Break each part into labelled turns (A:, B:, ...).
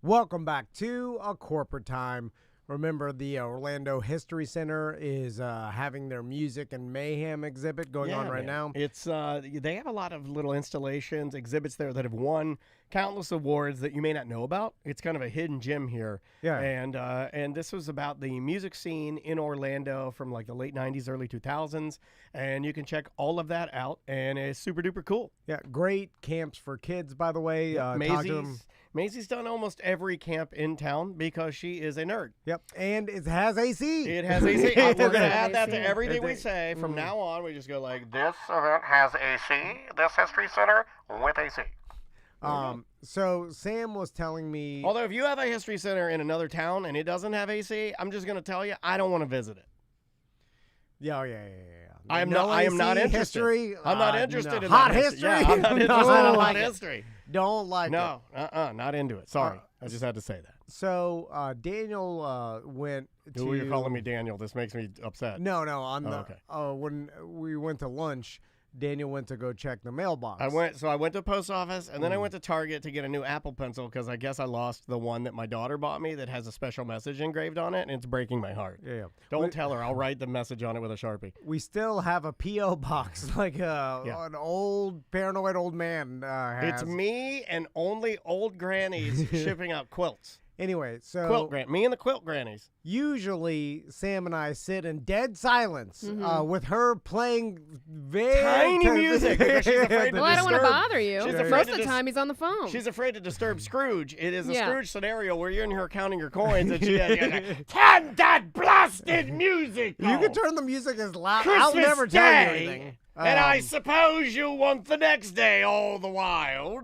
A: Welcome back to A Corporate Time. Remember, the Orlando History Center is having their music and mayhem exhibit going on right now.
B: It's they have a lot of little installations, exhibits there that have won countless awards that you may not know about. It's kind of a hidden gem here.
A: Yeah.
B: And this was about the music scene in Orlando from like the late 90s, early 2000s. And you can check all of that out, and it's super duper cool.
A: Yeah, great camps for kids, by the way.
B: Maisie's done almost every camp in town because she is a nerd.
A: Yep, and it has AC.
B: It has AC. We're going to add that to everything we say. From now on, we just go like, this event has AC, this History Center with AC.
A: So Sam was telling me...
B: Although if you have a History Center in another town and it doesn't have AC, I'm just going to tell you, I don't want to visit it.
A: Yeah.
B: I am not interested.
A: History?
B: I'm not interested in
A: hot
B: that
A: history.
B: Yeah, I'm not interested in hot history.
A: Don't like it.
B: No, not into it. Sorry. I just had to say that.
A: So Daniel went to...
B: You're calling me Daniel. This makes me upset.
A: No. Okay. When we went to lunch, Daniel went to go check the mailbox.
B: I went to the post office, and then I went to Target to get a new Apple Pencil because I guess I lost the one that my daughter bought me that has a special message engraved on it, and it's breaking my heart.
A: Yeah.
B: Don't tell her. I'll write the message on it with a Sharpie.
A: We still have a P.O. box, like an old, paranoid old man has.
B: It's me and only old grannies shipping out quilts.
A: Anyway, so...
B: Me and the quilt grannies.
A: Usually, Sam and I sit in dead silence with her playing very...
B: Tiny music. Because she's afraid
C: well, I don't want to bother you. Most of the time, he's on the phone.
B: She's afraid to disturb Scrooge. It is a Scrooge scenario where you're in here counting your coins and she turn that blasted music on.
A: You can turn the music as loud.
B: Christmas
A: I'll never
B: Day,
A: tell you anything.
B: And I suppose you want the next day all the while.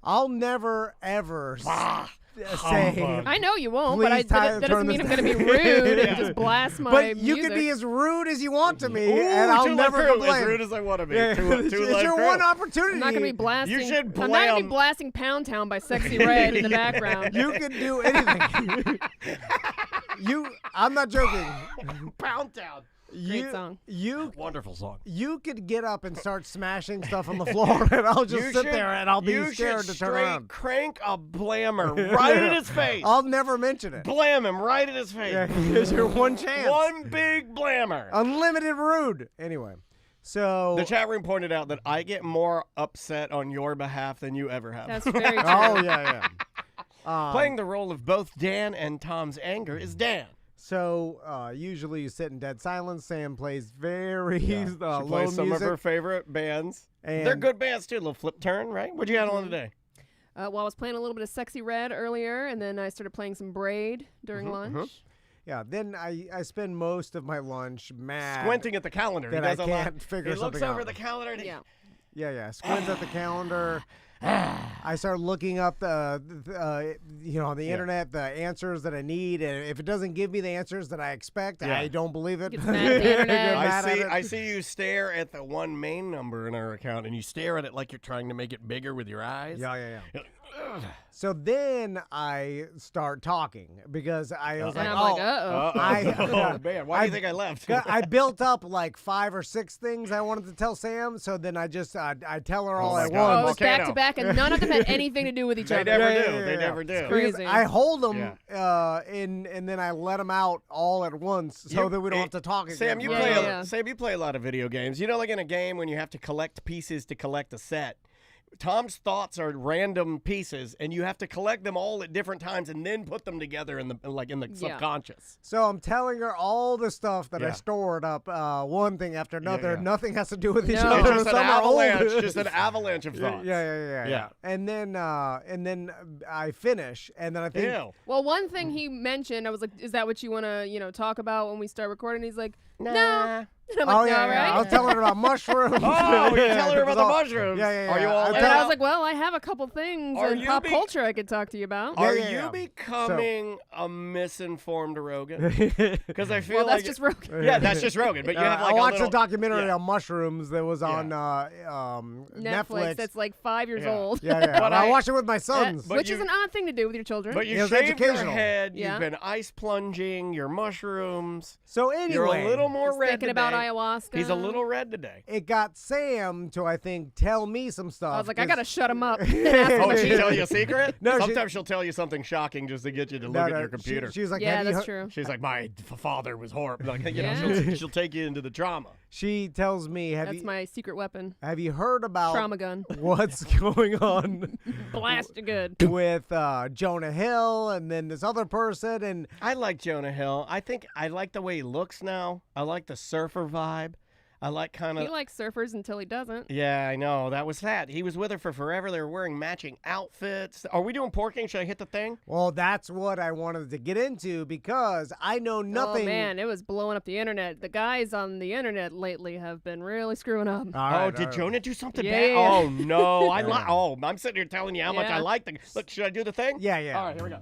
A: I'll never, ever... say,
C: I know you won't, but that doesn't mean I'm going to be rude and just blast my
A: But you
C: music.
A: can be as rude as you want to me, and I'll never complain.
B: As rude as I want to be.
A: It's your one opportunity.
C: I'm not going to be blasting.
B: You should
C: I'm not going to be blasting Pound Town by Sexy Red in the background.
A: You can do anything. I'm not joking.
B: Pound Town.
C: Great song.
B: Wonderful song.
A: You could get up and start smashing stuff on the floor, and I'll just sit there and I'll be scared to turn around.
B: Crank a blammer right in his face.
A: I'll never mention it.
B: Blam him right in his face.
A: Yeah, here's your one chance.
B: One big blammer.
A: Unlimited rude. Anyway, so
B: the chat room pointed out that I get more upset on your behalf than you ever have.
C: That's very true.
A: Oh yeah.
B: Playing the role of both Dan and Tom's anger is Dan.
A: So usually you sit in dead silence. Sam plays very low
B: she plays some
A: music.
B: of her favorite bands.
A: And
B: they're good bands too. A little flip turn, right? What'd you have on today?
C: Well, I was playing a little bit of Sexy Red earlier, and then I started playing some Braid during lunch.
A: Yeah, then I spend most of my lunch mad.
B: Squinting at the calendar.
A: That I can't figure something out.
B: He looks over the calendar. And
A: Yeah. Squints at the calendar. I start looking up the internet, the answers that I need, and if it doesn't give me the answers that I expect, I don't believe it.
C: Gets mad at the internet.
B: I see you stare at the one main number in our account, and you stare at it like you're trying to make it bigger with your eyes.
A: Yeah. So then I start talking because I was like,
B: oh man, why do you think I left?
A: I built up like 5 or 6 things I wanted to tell Sam, so then I just I tell her all at once.
C: Oh, it was back to back, and none of them had anything to do with each other.
B: They never do.
C: It's crazy.
A: I hold them and then I let them out all at once so that we don't have to talk again.
B: Sam, you play a lot of video games. You know, like in a game when you have to collect pieces to collect a set. Tom's thoughts are random pieces, and you have to collect them all at different times and then put them together in the subconscious.
A: So I'm telling her all the stuff that I stored up, one thing after another. Nothing has to do with each other.
B: Just an avalanche of thoughts.
A: Yeah. And then I finish, and then I think.
B: Ew.
C: Well, one thing he mentioned, I was like, "Is that what you want to, talk about when we start recording?" He's like,
B: Nah.
C: "No." And I'm like, right?
A: I was telling her about mushrooms.
B: Oh, you're telling her about the mushrooms.
A: Yeah.
B: Are you all
C: and I was like, well, I have a couple things in pop culture I could talk to you about.
B: Are you becoming a misinformed Rogan? Because I feel
C: that's just Rogan.
B: Yeah, that's just Rogan. But you have like
A: I watched a documentary on mushrooms that was on
C: Netflix. That's like 5 years old.
A: Yeah. But I watched it with my sons.
C: Which is an odd thing to do with your children.
B: But you shaved your head. You've been ice plunging your mushrooms.
A: So anyway.
B: You're a little more red
C: thinking about ayahuasca.
B: He's a little red today.
A: It got Sam to, I think, tell me some stuff.
C: I was like, I got to shut him up.
B: Oh, she tell you a secret?
A: No,
B: Sometimes she'll tell you something shocking just to get you to look at your computer.
A: She was like,
C: yeah,
A: have you
C: that's
A: heard?
C: true.
B: She's like, my father was horrible. Like, you
C: Yeah.
B: know, she'll take you into the drama.
A: She tells me,
C: That's my secret weapon.
A: have you heard about
C: Trauma gun.
A: what's going on
C: Blast you good.
A: with Jonah Hill and then this other person? And
B: I like Jonah Hill. I think I like the way he looks now. I like the surfer vibe. I like kind
C: He
B: of.
C: likes surfers until he doesn't.
B: Yeah, I know. That was that. He was with her for forever. They were wearing matching outfits. Are we doing porking? Should I hit the thing?
A: well, that's what I wanted to get into because I know nothing.
C: Oh, man, it was blowing up the internet. The guys on the internet lately have been really screwing up.
A: All right,
B: Did Jonah do something
C: Yeah,
B: bad?
C: yeah.
B: Oh, no. I'm sitting here telling you how much I
C: Yeah.
B: like the. Look, should I do the thing?
A: Yeah, yeah.
B: All right, here we go.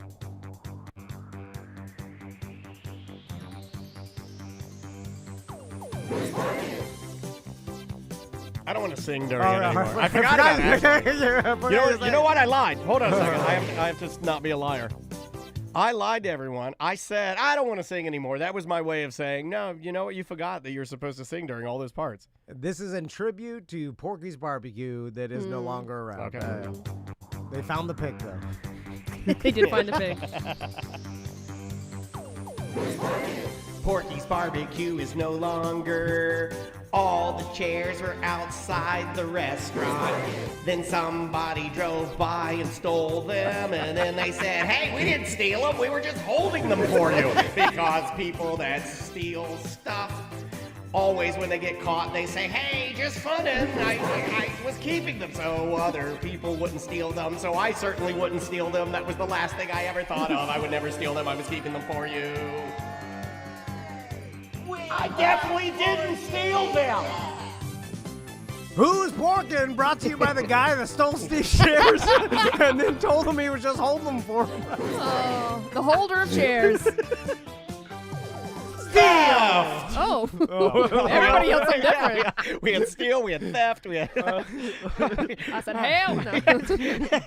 B: I don't want to sing during it anymore. I forgot about it. You know what? I lied. Hold on a second. I have to not be a liar. I lied to everyone. I said, I don't want to sing anymore. That was my way of saying, no, you know what? You forgot that you're supposed to sing during all those parts.
A: This is in tribute to Porky's Barbecue that is no longer around.
B: Okay.
A: They found the pig, though.
C: They did find the pig.
B: Porky's Barbecue is no longer. All the chairs were outside the restaurant. Then somebody drove by and stole them. And then they said, hey, we didn't steal them. We were just holding them for you. Because people that steal stuff, always when they get caught, they say, hey, just funnin'. I was keeping them so other people wouldn't steal them. So I certainly wouldn't steal them. That was the last thing I ever thought of. I would never steal them. I was keeping them for you. I definitely didn't steal them.
A: Who's Porkin? Brought to you by the guy that stole Steve's shares and then told him he was just holding them for him.
C: Oh, the holder of chairs.
B: Theft!
C: Oh. Everybody else is different.
B: Yeah. We had steal, we had theft, we had.
C: I said, hell no.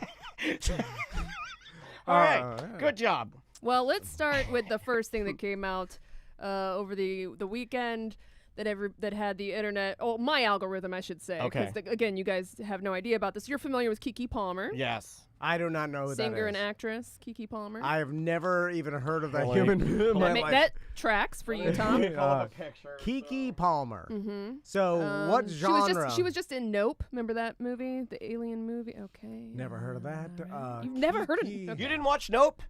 B: All right, good job.
C: Well, let's start with the first thing that came out over the weekend that had the internet. Oh, my algorithm, I should say.
B: Okay.
C: Because again, you guys have no idea about this. You're familiar with Keke Palmer,
B: Yes.
A: I do not know who that is.
C: singer and actress Keke Palmer.
A: I have never even heard of that
B: Holy-
A: human in my life.
C: That tracks for you, Tom.
A: Keke Palmer.
C: Mm-hmm.
A: So what genre?
C: She was just in Nope. Remember that movie, the alien movie? Okay.
A: Never heard of that.
C: You've never heard of
A: Keke-
C: it?
B: You didn't watch Nope?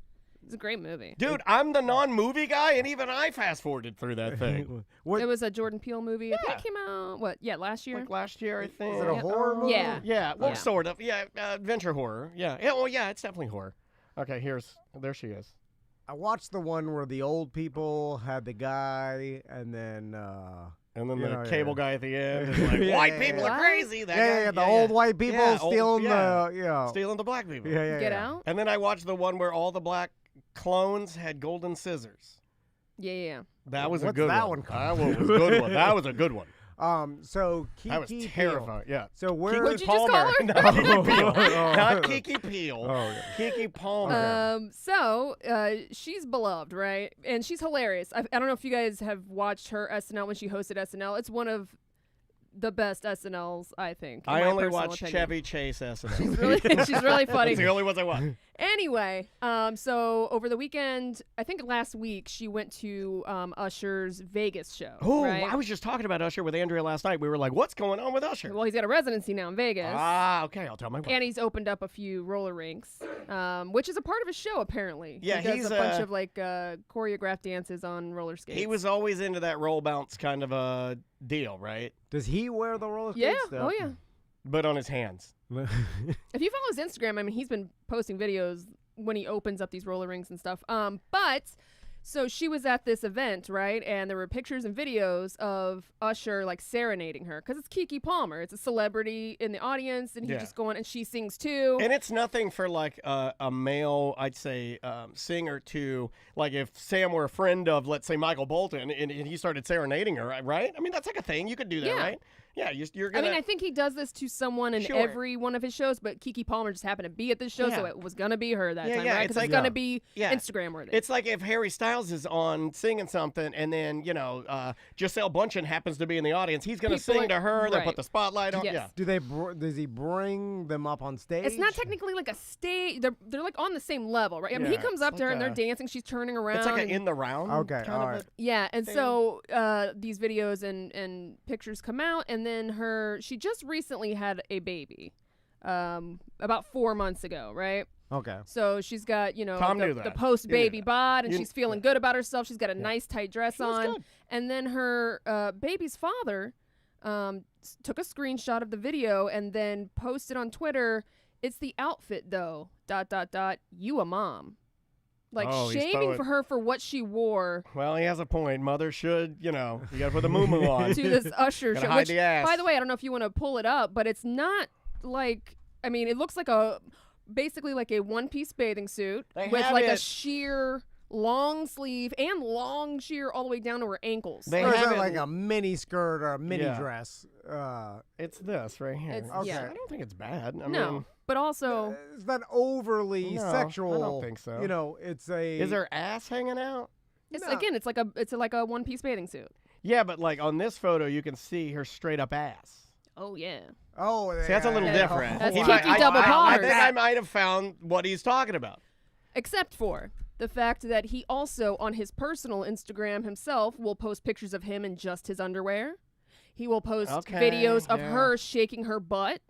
C: It's a great movie.
B: Dude, I'm the non-movie guy, and even I fast-forwarded through that thing.
A: What,
C: It was a Jordan Peele movie. I think
B: Yeah.
C: it came out, last year?
B: Like last year, I think.
A: is it a
C: Yeah.
A: horror movie?
C: Yeah.
B: Yeah, well,
C: Yeah.
B: sort of. Yeah, adventure horror. Yeah. Well, yeah, it's definitely horror. Okay, there she is.
A: I watched the one where the old people had the guy and then
B: And then
A: You
B: the
A: know,
B: cable
A: yeah.
B: guy at the end is like,
A: Yeah,
B: white
A: yeah,
B: people
A: yeah.
B: are crazy. That
A: yeah,
B: guy,
A: the old white people
B: Yeah, old-
A: stealing
B: yeah.
A: the
B: stealing the black people.
A: yeah.
C: Get Out?
B: And then I watched the one where all the black clones had golden scissors.
C: Yeah.
B: That was a
A: What's
B: good
A: that
B: one.
A: one called?
B: That one was a good one. That was a good one.
A: So Keke
B: That was
A: Palmer.
B: terrifying. Yeah.
A: So where
C: What'd you just call her?
B: Not Keke Peel.
A: Oh.
B: Not Keke Peel.
A: Oh, yeah.
B: Keke Palmer.
C: So she's beloved, right? And she's hilarious. I don't know if you guys have watched her SNL when she hosted SNL. It's one of the best SNLs, I think. in
B: I
C: my
B: only
C: personal
B: watch
C: opinion.
B: Chevy Chase SNL.
C: She's really funny.
B: That's the only ones I watch.
C: Anyway, so over the weekend, I think last week, she went to Usher's Vegas show.
B: Oh,
C: right?
B: I was just talking about Usher with Andrea last night. We were like, what's going on with Usher?
C: Well, he's got a residency now in Vegas.
B: Ah, okay. I'll tell my wife.
C: And he's opened up a few roller rinks, which is a part of his show, apparently.
B: Yeah,
C: he does
B: he's,
C: a bunch of like choreographed dances on roller skates.
B: He was always into that roll bounce kind of a deal, right?
A: Does he wear the roller
C: Yeah.
A: skates?
C: Oh, yeah.
B: But on his hands.
C: If you follow his Instagram, I mean, he's been posting videos when he opens up these roller rings and stuff. But so she was at this event, right? And there were pictures and videos of Usher like serenading her because it's Keke Palmer. It's a celebrity in the audience, and he's
B: Yeah.
C: just going, and she sings too.
B: And it's nothing for like a male, I'd say, singer to, like if Sam were a friend of, let's say, Michael Bolton, and he started serenading her, right? I mean, that's like a thing. You could do that,
C: Yeah.
B: right? Yeah, you're gonna.
C: I mean, I think he does this to someone in every one of his shows, but Keke Palmer just happened to be at this show, so it was gonna be her that time, right? Because it's gonna be Instagram worthy.
B: It's like if Harry Styles is on singing something, and then Giselle Bundchen happens to be in the audience, he's gonna sing to her. They put the spotlight on.
C: Yes.
B: Yeah.
A: Does he bring them up on stage?
C: It's not technically like a stage. They're like on the same level, right? I mean, he comes up to her and they're dancing. She's turning around.
B: It's like in the round.
A: Okay, all right.
C: Yeah, and so these videos and pictures come out, and then she just recently had a baby, about 4 months ago, right?
A: Okay.
C: So she's got,
B: the
C: post-baby bod, and she's feeling good about herself. She's got a nice tight dress on.
B: Good.
C: And then her baby's father took a screenshot of the video and then posted on Twitter, "It's the outfit though, ... you a mom." Like shaming for her for what she wore.
B: Well, he has a point. Mother should, you got to put the moo-moo on.
C: To this Usher show.
B: Hide the ass.
C: By the way, I don't know if you want to pull it up, but it's not like, I mean, it looks like basically like a one-piece bathing suit with like a sheer long sleeve and long sheer all the way down to her ankles.
A: Or is that like a mini skirt or a mini dress?
B: It's this right here.
A: Okay.
C: Yeah.
B: I don't think it's bad. I
C: No.
B: mean,
C: But also,
A: it's not overly sexual.
B: I don't think so.
A: It's a.
B: Is her ass hanging out?
C: again, it's like a one-piece bathing suit.
B: Yeah, but like on this photo, you can see her straight up ass.
C: Oh yeah.
A: Oh,
B: see, that's a little different.
C: That's
B: I
C: double potters.
B: think I might have found what he's talking about.
C: Except for the fact that he also, on his personal Instagram himself, will post pictures of him in just his underwear. He will post videos of her shaking her butt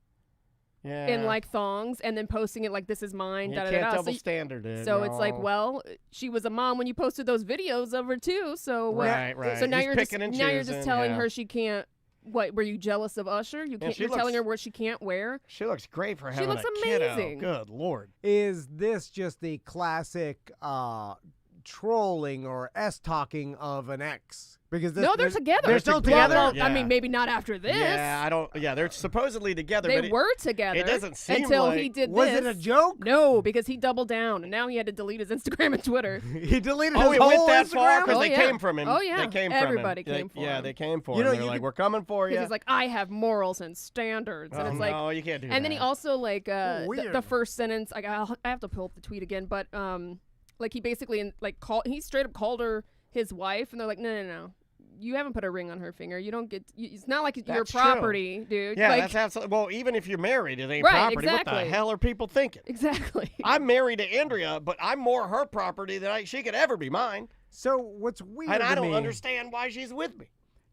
C: in like thongs and then posting it like, "This is mine."
B: You can't double standard it.
C: So it's like, well, she was a mom when you posted those videos of her too. So
B: right.
C: So now
B: you're
C: just telling her she can't. What, were you jealous of Usher? You're telling her what she can't wear?
B: She looks great for having
C: looks
B: a
C: amazing.
B: Kiddo. Good Lord.
A: Is this just the classic trolling or S-talking of an ex? Because
C: no, they're together.
A: They're still together?
C: Well, I mean, maybe not after this.
B: Yeah, they're supposedly together.
C: They were together.
B: It doesn't seem
C: until
B: like...
C: he did
A: Was
C: this.
A: it a joke?
C: No, because he doubled down, and now he had to delete his Instagram and Twitter.
A: He deleted his
B: he
A: whole
B: went that
A: Instagram?
B: far? Because they came from him.
C: Oh, yeah.
B: They came
C: Everybody
B: from him.
C: came for him.
B: Yeah, they came for him. They're like, we're coming for you.
C: He's like, I have morals and standards. And it's like,
B: no, you can't do that.
C: And then he also, like,
A: Weird.
C: the first sentence, I have to pull up the tweet again, but, like, he basically, like, he straight up called her his wife, and they're like, no. You haven't put a ring on her finger. You don't get. It's not like your property, dude.
B: Yeah,
C: like,
B: that's absolutely. Well, even if you're married, it ain't
C: right,
B: property.
C: Exactly.
B: What the hell are people thinking?
C: Exactly.
B: I'm married to Andrea, but I'm more her property than she could ever be mine.
A: So what's weird
B: and I
A: to
B: don't
A: me
B: understand why she's with me.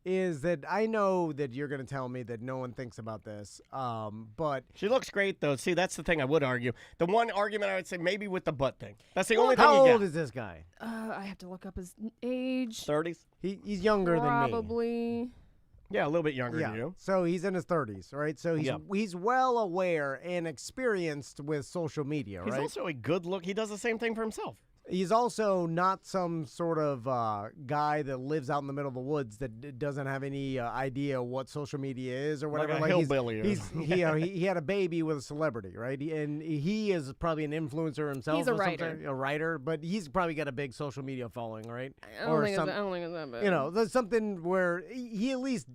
A: is that I know that you're going to tell me that no one thinks about this, but
B: She looks great, though. See, that's the thing I would argue. The one argument I would say maybe with the butt thing. That's the only thing
A: how
B: you get.
A: old is this guy?
C: I have to look up his age.
B: 30s?
A: He's younger than me.
C: Probably.
B: Yeah, a little bit younger than you.
A: So he's in his 30s, right? So he's well aware and experienced with social media, right?
B: He's also a good look. He does the same thing for himself.
A: He's also not some sort of guy that lives out in the middle of the woods that doesn't have any idea what social media is or whatever.
B: Like a hillbilly.
A: He had a baby with a celebrity, right? And he is probably an influencer himself.
C: He's a writer.
A: A writer, but he's probably got a big social media following, right?
C: I don't think it's that bad.
A: You know, there's something where he at least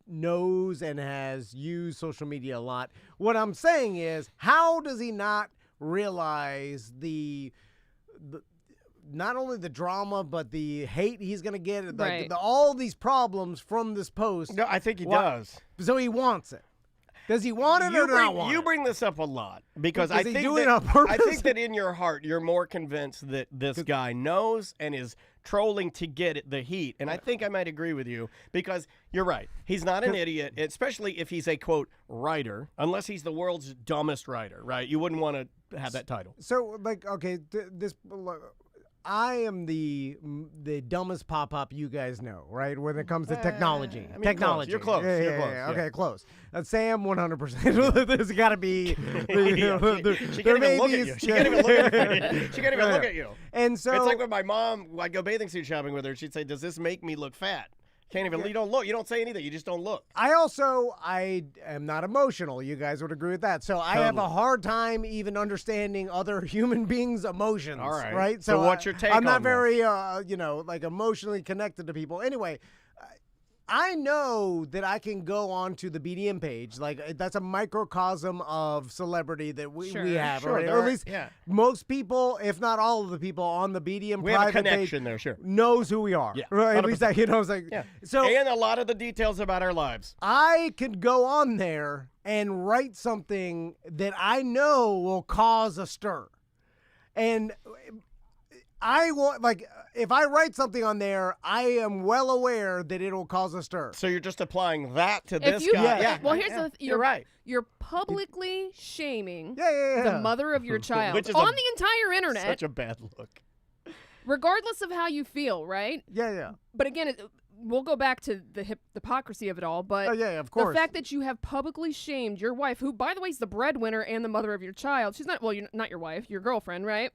A: knows and has used social media a lot. What I'm saying is, how does he not realize not only the drama, but the hate he's going to get, like all these problems from this post?
B: No, I think he does.
A: So he wants it. Does he want it or not want it?
B: You bring this up a lot because I think
A: doing it on purpose?
B: I think that in your heart you're more convinced that this guy knows and is trolling to get the heat. And I think I might agree with you because you're right. He's not an idiot, especially if he's a, quote, writer, unless he's the world's dumbest writer, right? You wouldn't want to have that title.
A: So, like, okay, I am the dumbest pop-up you guys know, right? When it comes to technology.
B: I mean,
A: technology.
B: You're close. You're close.
A: Yeah. Okay, close. Sam, 100%. There's got to be.
B: She can't even look at you. She can't even look at you. She can't even look at you.
A: And so
B: it's like when my mom, I'd go bathing suit shopping with her. She'd say, "Does this make me look fat?" Can't even. You don't look. You don't say anything. You just don't look.
A: I am not emotional. You guys would agree with that. So I have a hard time even understanding other human beings' emotions.
B: All right.
A: Right.
B: So what's your take?
A: I'm not
B: on
A: very,
B: this?
A: like emotionally connected to people. Anyway, I know that I can go onto the BDM page. Like, that's a microcosm of celebrity that we have.
B: Sure,
A: right? Or at least most people, if not all of the people on the BDM
B: we have a
A: private
B: connection
A: page
B: there, sure.
A: knows who we are.
B: Yeah,
A: right? At least, it's like, so.
B: And a lot of the details about our lives.
A: I could go on there and write something that I know will cause a stir. And I want, like, if I write something on there, I am well aware that it'll cause a stir.
B: So you're just applying that to this guy.
C: Yeah. Well, here's the
B: you're right.
C: You're publicly shaming
A: the
C: mother of your child
B: Which is
C: on the entire internet.
B: Such a bad look.
C: Regardless of how you feel, right?
A: Yeah.
C: But again, we'll go back to the hypocrisy of it all. But
A: of course.
C: The fact that you have publicly shamed your wife, who, by the way, is the breadwinner and the mother of your child. She's not, well, you're not your wife, your girlfriend, right?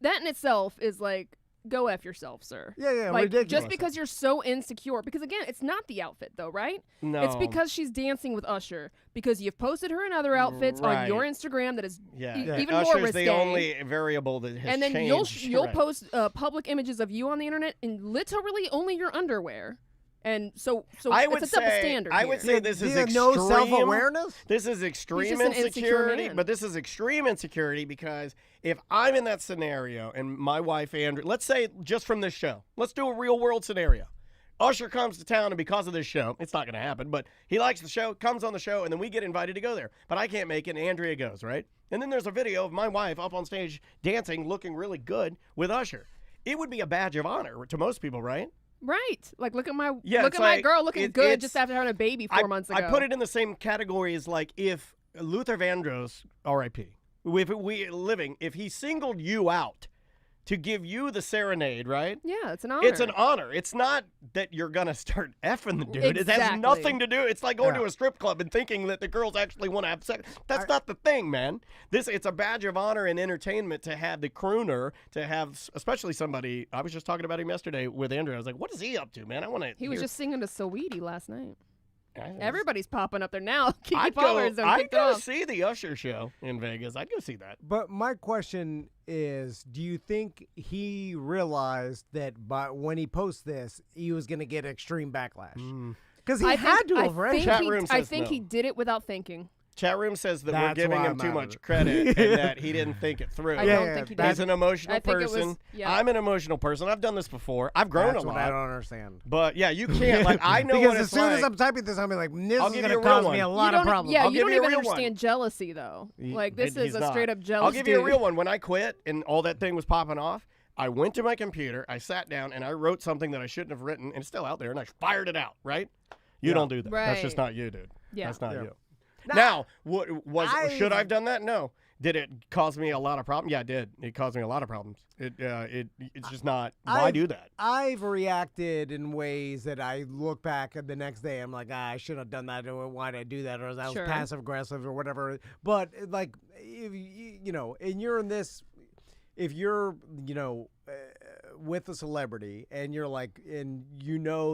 C: That in itself is like, go F yourself, sir.
A: Yeah,
C: like,
A: ridiculous.
C: Just because you're so insecure. Because, again, it's not the outfit, though, right?
B: No.
C: It's because she's dancing with Usher. Because you've posted her in other outfits on your Instagram that is even more
B: Usher's
C: risque.
B: the only variable that has
C: changed. And then
B: changed.
C: you'll post public images of you on the internet in literally only your underwear. And so
B: I would
C: it's a double
B: say,
C: standard
B: I
C: here.
B: would say this is extreme.
A: No self-awareness?
B: This is extreme
C: He's just an insecure
B: insecurity,
C: man.
B: but this is extreme insecurity because if I'm in that scenario and my wife, Andrew, let's say just from this show, let's do a real world scenario. Usher comes to town, and because of this show, it's not going to happen, but he likes the show, comes on the show, and then we get invited to go there. But I can't make it, and Andrea goes, right? And then there's a video of my wife up on stage dancing, looking really good with Usher. It would be a badge of honor to most people, right?
C: Right. Like, look at my
B: like,
C: my girl looking good just after having a baby 4 months ago.
B: I put it in the same category as, like, if Luther Vandross, R.I.P., if he singled you out to give you the serenade, right?
C: Yeah, it's an honor.
B: It's an honor. It's not that you're going to start effing the dude.
C: Exactly.
B: It has nothing to do. It's like going to a strip club and thinking that the girls actually want to have sex. That's not the thing, man. It's a badge of honor and entertainment to have the crooner, to have, especially somebody, I was just talking about him yesterday with Andrew. I was like, what is he up to, man? I want to
C: He was just singing to Saweetie last night.
B: Yeah,
C: Everybody's popping up there now. Keke
B: I'd
C: Palmer's
B: go, go see the Usher show in Vegas. I'd go see that.
A: But my question is, do you think he realized that when he posts this, he was going to get extreme backlash? Because he had to have, right?
C: I think he did it without thinking.
B: Chat room says that we're
A: That's
B: giving
A: why
B: him
A: I'm
B: too
A: out
B: much
A: of it.
B: credit and that he didn't think it through.
C: I don't think he did.
B: He's an emotional
C: I think it was-
B: person.
C: yeah.
B: I'm an emotional person. I've done this before. I've grown
A: That's
B: a
A: what
B: lot.
A: I don't understand.
B: But yeah, you can't. Like, I know
A: Because
B: what
A: as
B: it's
A: soon
B: like.
A: as I'm typing this, I'm like, this
B: I'll
A: is
B: give
A: going
B: you
A: to
B: a real
A: cause
B: one.
A: me a
C: You
A: lot of
C: don't-
A: problems.
C: Yeah,
B: I'll
C: you
B: give
C: don't
B: you a
C: even
B: real one.
C: understand jealousy, though. Like, this is
B: He's
C: a
B: not.
C: straight up jealous
B: I'll give you a
C: dude.
B: real one. When I quit and all that thing was popping off, I went to my computer, I sat down, and I wrote something that I shouldn't have written, and it's still out there, and I fired it out, right? You don't do that. That's just
C: Right.
B: not you, dude.
C: Yeah.
B: That's not
A: Yeah.
B: you. Now, should I have done that? No. Did it cause me a lot of problems? Yeah, it did. It caused me a lot of problems. It's just not. Why do that?
A: I've reacted in ways that I look back at the next day. I'm like, I should have done that. Or why did I do that? Or that was
C: Sure.
A: passive aggressive or whatever. But like, if and you're in this, if you're, with a celebrity and you're like, and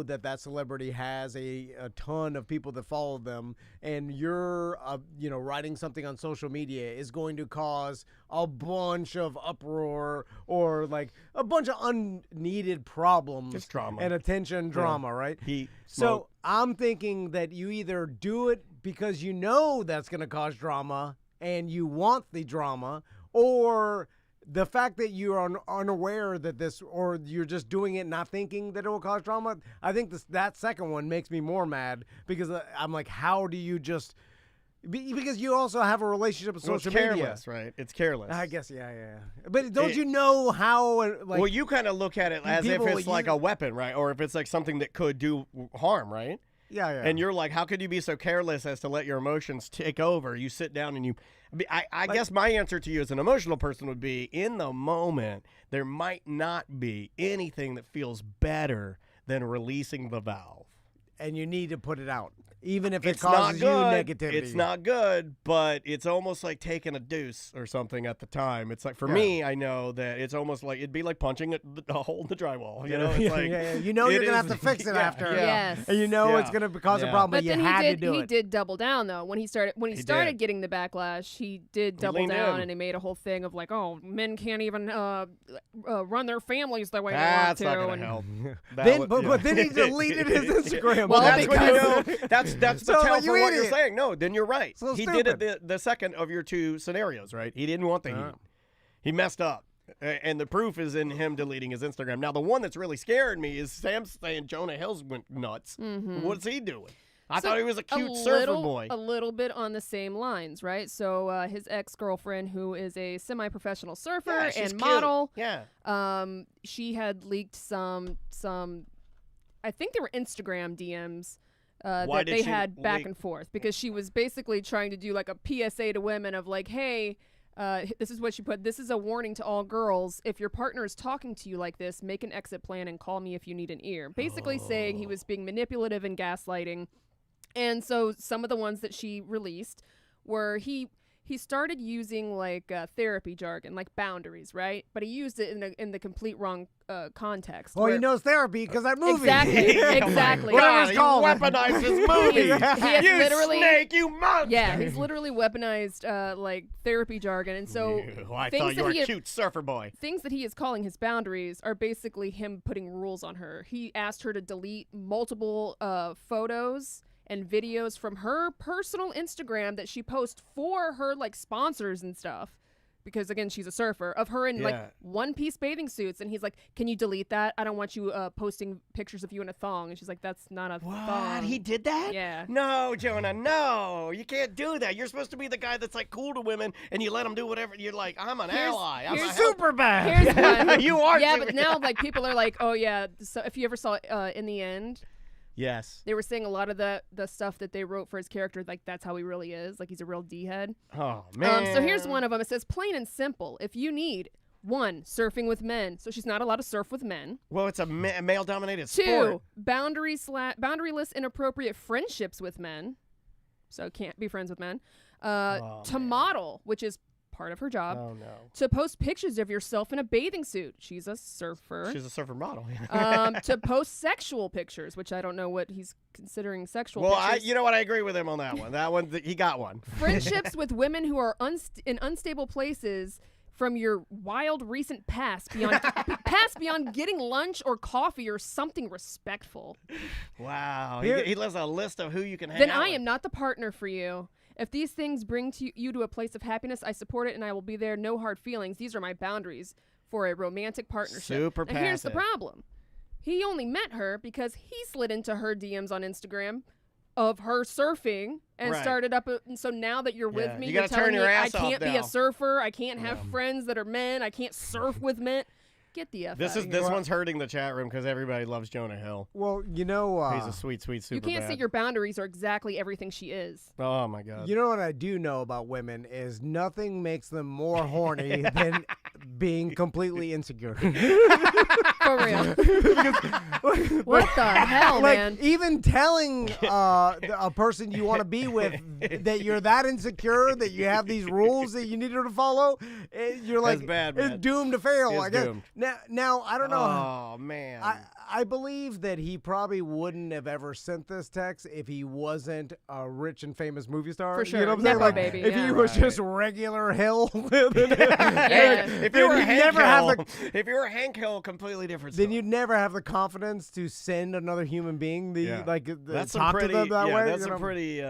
A: that celebrity has a ton of people that follow them, and you're, writing something on social media is going to cause a bunch of uproar or like a bunch of unneeded problems.
B: It's drama.
A: And attention drama, right?
B: So
A: I'm thinking that you either do it because that's going to cause drama and you want the drama, or the fact that you are unaware that this, or you're just doing it not thinking that it will cause drama. I think that second one makes me more mad because I'm like, how do you just... Because you also have a relationship with social media.
B: It's careless, right? It's careless.
A: I guess, yeah. But don't you know how... Like,
B: well, you kind of look at it as if it's like a weapon, right? Or if it's like something that could do harm, right?
A: Yeah.
B: And you're like, how could you be so careless as to let your emotions take over? You sit down and you... I guess my answer to you as an emotional person would be, in the moment, there might not be anything that feels better than releasing the valve.
A: and you need to put it out, even if it
B: It's
A: causes you
B: not good.
A: negativity.
B: It's not good, but it's almost like taking a deuce or something at the time. It's like, for me, I know that it's almost like, it'd be like punching a hole in the drywall. You know, it's like,
A: you know you're going to have to fix it after.
C: Yes.
A: And you know it's going to cause a problem, but you
C: then
A: had to do
C: he
A: it.
C: did double down, though. When he started
B: did.
C: getting the backlash, he did double
B: leaned
C: down,
B: in.
C: and he made a whole thing of like, oh, men can't even run their families the way
B: That's
C: they want
B: not
C: to.
B: going to help.
A: But then he deleted his Instagram.
C: Well,
B: That's when you
C: because-
B: know. That's the
A: So,
B: tell
A: you
B: for what you're
A: idiot.
B: saying. No, then you're right.
A: So
B: He
A: stupid.
B: did it the second of your two scenarios, right? He didn't want the heat. He messed up. And the proof is in him deleting his Instagram. Now, the one that's really scaring me is Sam saying Jonah Hill's went nuts. What's he doing? I thought he was a cute surfer boy.
C: A little bit on the same lines, right? So his ex-girlfriend, who is a semi-professional surfer
B: Yeah, she's
C: and
B: cute.
C: model,
B: Yeah.
C: she had leaked some I think they were Instagram DMs
B: Why
C: that
B: did
C: they
B: she
C: had back
B: leak?
C: and forth, because she was basically trying to do like a PSA to women of like, hey, this is what she put. This is a warning to all girls. If your partner is talking to you like this, make an exit plan and call me if you need an ear. Basically saying he was being manipulative and gaslighting. And so some of the ones that she released were he started using like therapy jargon, like boundaries, right? But he used it in the complete wrong context.
A: Well, he
C: where-
A: knows therapy because that movie.
C: Exactly. Exactly.
A: Whatever it's
B: God,
A: called.
B: he weaponized his movie.
C: He has
B: You
C: literally-
B: snake, you monster.
C: Yeah, he's literally weaponized like therapy jargon, and so
B: Ew, I
C: things
B: thought you
C: that
B: were
C: he
B: a cute surfer boy.
C: things that he is calling his boundaries are basically him putting rules on her. He asked her to delete multiple photos and videos from her personal Instagram that she posts for her like sponsors and stuff. Because again, she's a surfer, of her in like one-piece bathing suits, and he's like, "Can you delete that? I don't want you posting pictures of you in a thong." And she's like, "That's not a thong."
B: He did that?
C: Yeah.
B: No, Jonah, no. You can't do that. You're supposed to be the guy that's like cool to women, and you let them do whatever. You're like, I'm an ally. I'm a
C: here's
B: help-
A: Super bad.
C: Here's one.
B: You are.
C: Yeah,
B: super-
C: but now like people are like, "Oh yeah." So if you ever saw In the End,
B: Yes.
C: they were saying a lot of the stuff that they wrote for his character, like that's how he really is. Like he's a real D-head.
B: Oh, man.
C: So here's one of them. It says, plain and simple, if you need, 1, surfing with men. So she's not allowed to surf with men.
B: Well, it's a male-dominated
C: 2,
B: sport.
C: boundaryless, inappropriate friendships with men. So can't be friends with men. To model, which is part of her job.
B: Oh, no.
C: To post pictures of yourself in a bathing suit. She's a surfer.
B: She's a surfer model.
C: To post sexual pictures, which I don't know what he's considering sexual
B: Well,
C: pictures.
B: you know what? I agree with him on that one. That one, he got one.
C: Friendships with women who are in unstable places from your wild recent past beyond getting lunch or coffee or something respectful.
B: Wow.
A: Here-
B: He lists a list of who you can hang
C: Then
B: out
C: I
B: with.
C: am not the partner for you. If these things bring you to a place of happiness, I support it and I will be there. No hard feelings. These are my boundaries for a romantic partnership.
B: Super
C: Now, here's the
B: passive.
C: problem. He only met her because he slid into her DMs on Instagram of her surfing and
B: Right.
C: started up. And so now that you're with
B: Yeah,
C: me,
B: you
C: you're
B: gotta
C: telling
B: turn
C: me
B: your
C: I
B: ass off
C: can't be
B: now.
C: a surfer. I can't have friends that are men. I can't surf with men. Get the F
B: This
C: out
B: is
C: of here.
B: this one's hurting the chat room because everybody loves Jonah Hill.
A: Well, you know,
B: He's a sweet, sweet super
C: You can't say
B: bad.
C: your boundaries are exactly everything she is.
B: Oh my God.
A: you know what I do know about women is nothing makes them more horny than being completely insecure.
C: For real. What the hell,
A: like
C: man?
A: even telling a person you want to be with that you're that insecure that you have these rules that you need her to follow, you're like
B: That's bad,
A: it's
B: man.
A: doomed to fail.
B: It's
A: I guess.
B: doomed.
A: Now I don't know.
B: Oh man.
A: I believe that he probably wouldn't have ever sent this text if he wasn't a rich and famous movie star.
C: For sure.
A: You know what I'm saying?
C: Nepo
A: Like,
C: baby,
A: if
C: yeah.
A: he was
B: Right.
A: just regular Hill,
C: Yeah.
B: If you were
A: you'd
B: Hank
A: never have
B: Hill, if you were Hank Hill, completely different.
A: then
B: story.
A: you'd never have the confidence to send another human being
B: That's some
A: talk
B: pretty.
A: to them that way.
B: That's
A: you
B: some
A: know?
B: pretty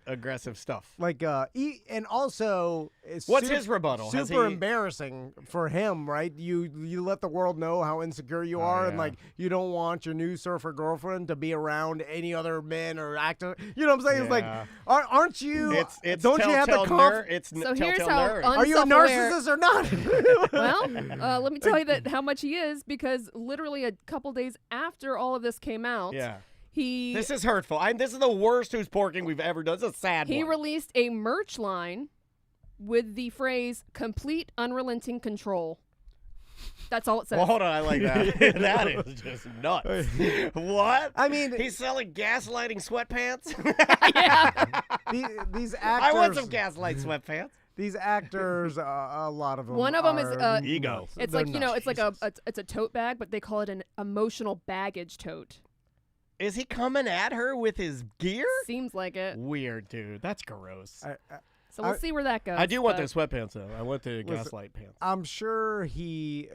B: aggressive stuff.
A: Like and also it's
B: What's his rebuttal? Has
A: super
B: he-
A: embarrassing for him, right? You let the world know how insecure you are, and
B: yeah.
A: like you don't want your new surfer girlfriend to be around any other men or actor. You know what I'm saying? It's like,
B: Yeah.
A: aren't you?
B: It's
A: don't you have the
B: telltale
A: conf-
B: It's
C: So here's
B: telltale
C: how
B: nerd.
A: Are you a
C: self-aware-
A: narcissist or not?
C: Well, let me tell you that how much he is, because literally a couple days after all of this came out,
B: Yeah.
C: he
B: This is hurtful. This is the worst Who's Porking we've ever done. It's a sad
C: he
B: one.
C: released a merch line with the phrase "complete unrelenting control." That's all it says.
B: Well, hold on, I like that. That is just nuts. What?
A: I mean,
B: he's selling gaslighting sweatpants.
C: Yeah.
A: These actors.
B: I want some gaslight sweatpants.
A: These actors, a lot of them.
C: One of them is
B: ego.
C: It's
A: They're
C: like
A: nuts.
C: it's like it's a tote bag, but they call it an emotional baggage tote.
B: Is he coming at her with his gear?
C: Seems like it.
B: Weird, dude. That's gross.
C: So we'll see where that goes.
B: I do want
C: but-
B: those sweatpants, though. I want the gaslight pants.
A: I'm sure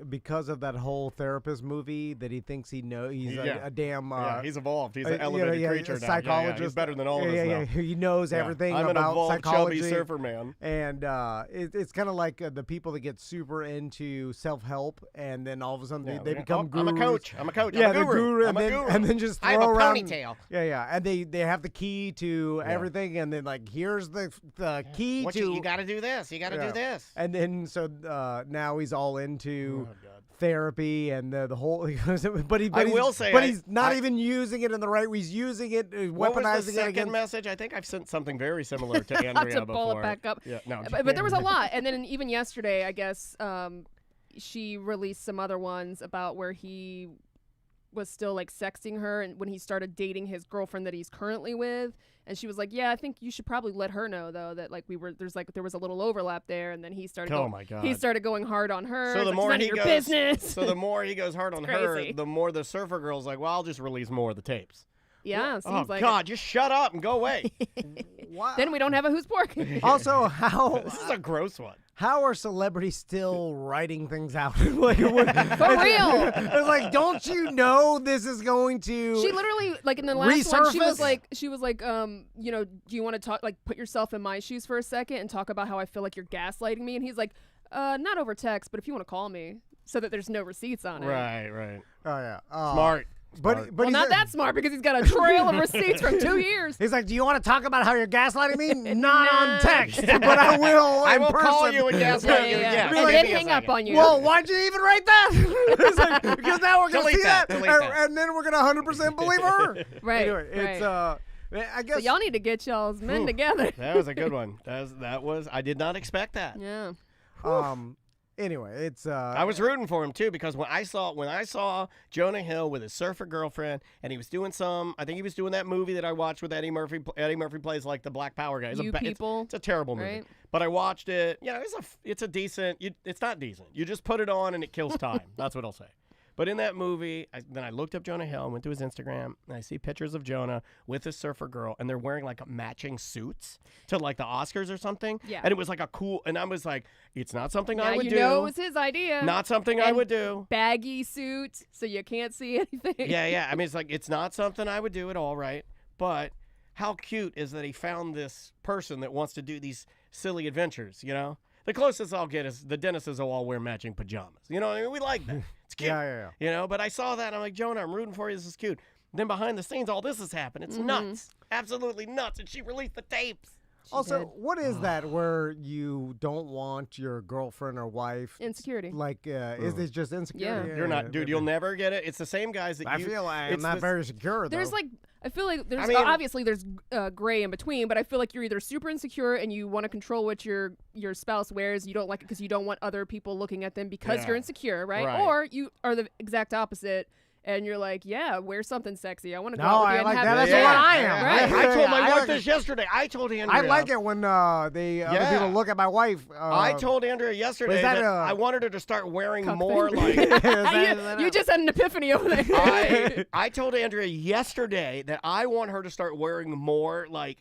A: because of that whole therapist movie, that he thinks he's a damn.
B: He's evolved. He's an elevated creature
A: a
B: now.
A: psychologist.
B: He's better than all of us now.
A: He knows everything
B: I'm
A: about
B: an evolved,
A: psychology.
B: chubby surfer man.
A: And it's kind of like the people that get super into self-help, and then all of a sudden they become gurus.
B: I'm a coach. I'm a coach.
A: Yeah,
B: I'm a
A: the
B: guru.
A: and then just throw
B: I have a
A: around.
B: ponytail.
A: Yeah, and they have the key to everything, and then like here's the key to.
B: You got to do this. You got to do this.
A: And then so now he's all into therapy and the whole. but he's not even using it in the right way. He's using it, weaponizing
B: what was the
A: it
B: second
A: against.
B: message? I think I've sent something very similar to Andrea
C: to
B: before.
C: pull it back up.
B: Yeah, no,
C: but there was a lot, and then even yesterday, I guess she released some other ones about where he was still like sexting her, and when he started dating his girlfriend that he's currently with, and she was like, "Yeah, I think you should probably let her know though that like there was a little overlap there," and then he started.
B: Oh my God.
C: He started going hard on her.
B: So the
C: like,
B: more
C: it's
B: he
C: none of
B: goes,
C: your business.
B: so the more he goes hard on her,
C: crazy.
B: the more the surfer girl's like, "Well, I'll just release more of the tapes."
C: Yeah,
B: Oh
C: seems like
B: God, just shut up and go away.
A: Wow.
C: Then we don't have a Who's Porkin.
A: Also, how
B: This is a gross one.
A: how are celebrities still writing things out? Like,
C: For real.
A: It's like, don't you know this is going to?
C: She literally, like in the last one, she was
A: Resurface?
C: like, you know, do you want to talk, like, put yourself in my shoes for a second and talk about how I feel like you're gaslighting me? And he's like, not over text, but if you want to call me, so that there's no receipts on it.
B: Right.
A: Oh yeah,
B: Smart.
A: But
C: Well,
A: he's
C: not that smart because he's got a trail of receipts from 2 years.
A: He's like, do you want to talk about how you're gaslighting me? Not on text, but I will.
B: I
A: in
B: will call
A: person.
B: you and gaslight you.
C: Yeah.
B: Yeah.
C: And
B: Give
C: then
B: me a
C: hang up
B: second.
C: on you.
A: Well, why'd you even write that? It's like, because now we're gonna
B: Delete
A: see
B: that,
A: that,
B: delete that.
A: and then we're gonna 100% believe her.
C: Right.
A: Anyway, it's I guess
C: So y'all need to get y'all's men together.
B: That was a good one. That was. I did not expect that.
C: Yeah.
A: Anyway, it's
B: I was rooting for him too because when I saw Jonah Hill with his surfer girlfriend and he was doing I think he was doing that movie that I watched with Eddie Murphy. Eddie Murphy plays like the Black Power guy. It's a terrible movie,
C: right?
B: but I watched it. You know, it's a decent. It's not decent. You just put it on and it kills time. That's what I'll say. But in that movie, then I looked up Jonah Hill and went to his Instagram, and I see pictures of Jonah with his surfer girl, and they're wearing like matching suits to like the Oscars or something.
C: Yeah.
B: And it was like a cool, and I was like, it's not something
C: Now
B: I would
C: you
B: do.
C: know it was his idea.
B: Not something I would do.
C: Baggy suit, so you can't see anything.
B: Yeah. I mean, it's not something I would do at all, right? But how cute is that he found this person that wants to do these silly adventures, you know? The closest I'll get is the Dennises will all wear matching pajamas. You know what I mean? We like that. It's cute.
A: Yeah.
B: You know, but I saw that and I'm like, Jonah, I'm rooting for you. This is cute. Then behind the scenes, all this has happened. It's nuts. Absolutely nuts. And she released the tapes.
A: Also,
C: did.
A: what is that where you don't want your girlfriend or wife?
C: Insecurity.
A: Like, is this just insecurity?
C: Yeah.
B: You're not, dude, you'll never get it. It's the same guys that
A: I feel like I'm
B: it's
A: not
B: the-
A: very secure, though.
C: There's like, I feel like there's,
B: I mean-
C: obviously there's gray in between, but I feel like you're either super insecure and you want to control what your spouse wears. You don't like it because you don't want other people looking at them because
B: Yeah.
C: you're insecure, right?
B: Right.
C: Or you are the exact opposite. And you're like, yeah, wear something sexy. I want to go
A: No,
C: out with
A: I
C: you and
A: like
C: have
A: that. That's
C: yeah.
A: what I am.
C: Right.
B: I told my
A: I
B: wife
A: like
B: this yesterday. I told Andrea.
A: I like it when the other
B: Yeah.
A: people look at my wife.
B: I told Andrea yesterday
A: is that
B: that
A: a-
B: I wanted her to start wearing
C: Cup
B: more
C: thing?
B: like.
C: You just had an epiphany over there.
B: I told Andrea yesterday that I want her to start wearing more like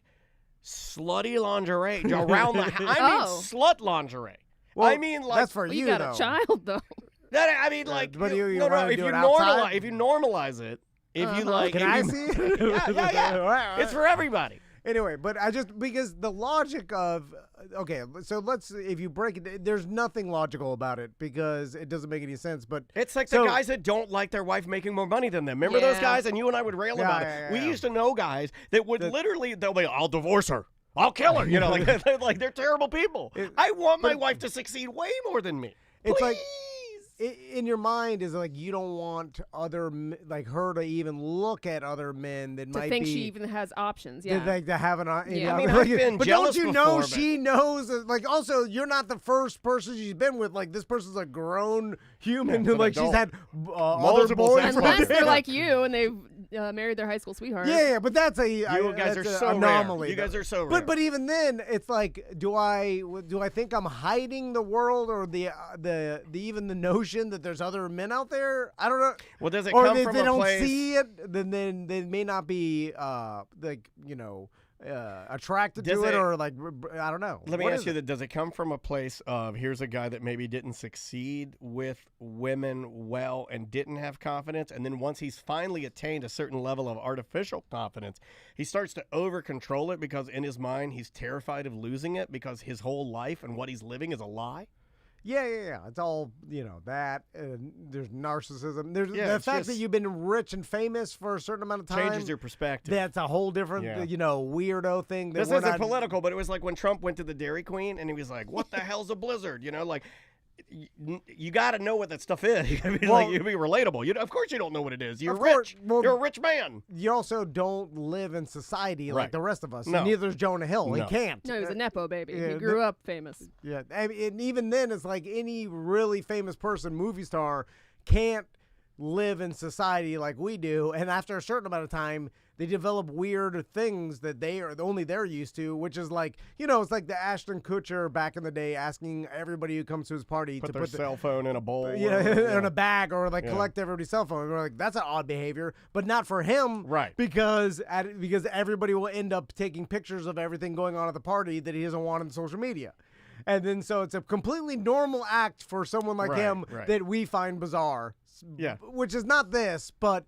B: slutty lingerie around the house. I mean
C: Oh.
B: slut lingerie.
A: Well,
B: I mean like
A: that's for
C: Well,
A: you,
C: you got
A: though.
C: a child, though.
B: that. I mean like
A: but you
B: no.
A: rather
B: If
A: do
B: you
A: it outside?
B: if you normalize it, if you like,
A: Can
B: if
A: I
B: you-
A: see it?
B: Yeah. It's for everybody.
A: Anyway, but I just because the logic of okay, so let's if you break it, there's nothing logical about it because it doesn't make any sense. But
B: It's like
A: So-
B: the guys that don't like their wife making more money than them. Remember those
C: Yeah.
B: guys? And you and I would rail
A: Yeah,
B: about
A: yeah,
B: it. We
A: yeah.
B: used to know guys that would literally, they'll be, I'll divorce her. I'll kill her. You know, like they're terrible people. I want my wife to succeed way more than me.
A: It's
B: Please.
A: like in your mind is like you don't want like her to even look at other men that
C: To
A: might
C: think
A: be
C: she even has options, yeah.
A: like to have an
C: Yeah.
B: I mean, I've been
A: but
B: jealous
A: don't you know
B: before,
A: she knows like also you're not the first person she's been with. Like this person's a grown human who like she's had other
B: Multiple
A: boys.
B: sex
C: Unless they're like you and they've married their high school sweetheart.
A: Yeah, but that's
B: You guys are so
A: anomaly.
B: rare. You guys are so rare.
A: But even then, it's like, do I think I'm hiding the world or the even the notion that there's other men out there? I don't know.
B: Well, does it
A: or
B: come
A: if
B: from
A: they
B: a
A: don't
B: place?
A: see it, then they may not be attracted
B: Does
A: to it
B: it-
A: or like I don't know.
B: Let me
A: What
B: ask
A: is
B: you
A: it?
B: that: does it come from a place of here's a guy that maybe didn't succeed with women well and didn't have confidence, and then once he's finally attained a certain level of artificial confidence, he starts to over control it because in his mind he's terrified of losing it because his whole life and what he's living is a lie?
A: Yeah. It's all, that. There's narcissism. There's
B: Yeah,
A: the fact that you've been rich and famous for a certain amount of time.
B: Changes your perspective.
A: That's a whole different,
B: Yeah.
A: weirdo thing. That
B: This
A: we're
B: isn't
A: not,
B: political, but it was like when Trump went to the Dairy Queen and he was like, "What the hell's a blizzard?" Like you got to know what that stuff is. You gotta be
A: Well-
B: you be relatable. Of course you don't know what it is. You're
A: Of course.
B: rich.
A: Well-
B: You're a rich man.
A: You also don't live in society like
B: Right.
A: the rest of us.
B: No.
A: Neither's Jonah Hill. He
B: No.
A: can't.
C: No, he was a Nepo baby.
A: Yeah,
C: he grew up famous.
A: Yeah, and even then, it's like any really famous person, movie star, can't live in society like we do. And after a certain amount of time, they develop weird things that only they're used to, which is like, it's like the Ashton Kutcher back in the day asking everybody who comes to his party
B: Put
A: to
B: their
A: put
B: cell phone in a bowl.
A: in a bag or like
B: Yeah.
A: collect everybody's cell phone. We're like, that's an odd behavior, but not for him,
B: Right.
A: Because everybody will end up taking pictures of everything going on at the party that he doesn't want on social media. And then so it's a completely normal act for someone like
B: Right,
A: him
B: right.
A: that we find bizarre.
B: Yeah.
A: Which is not this, but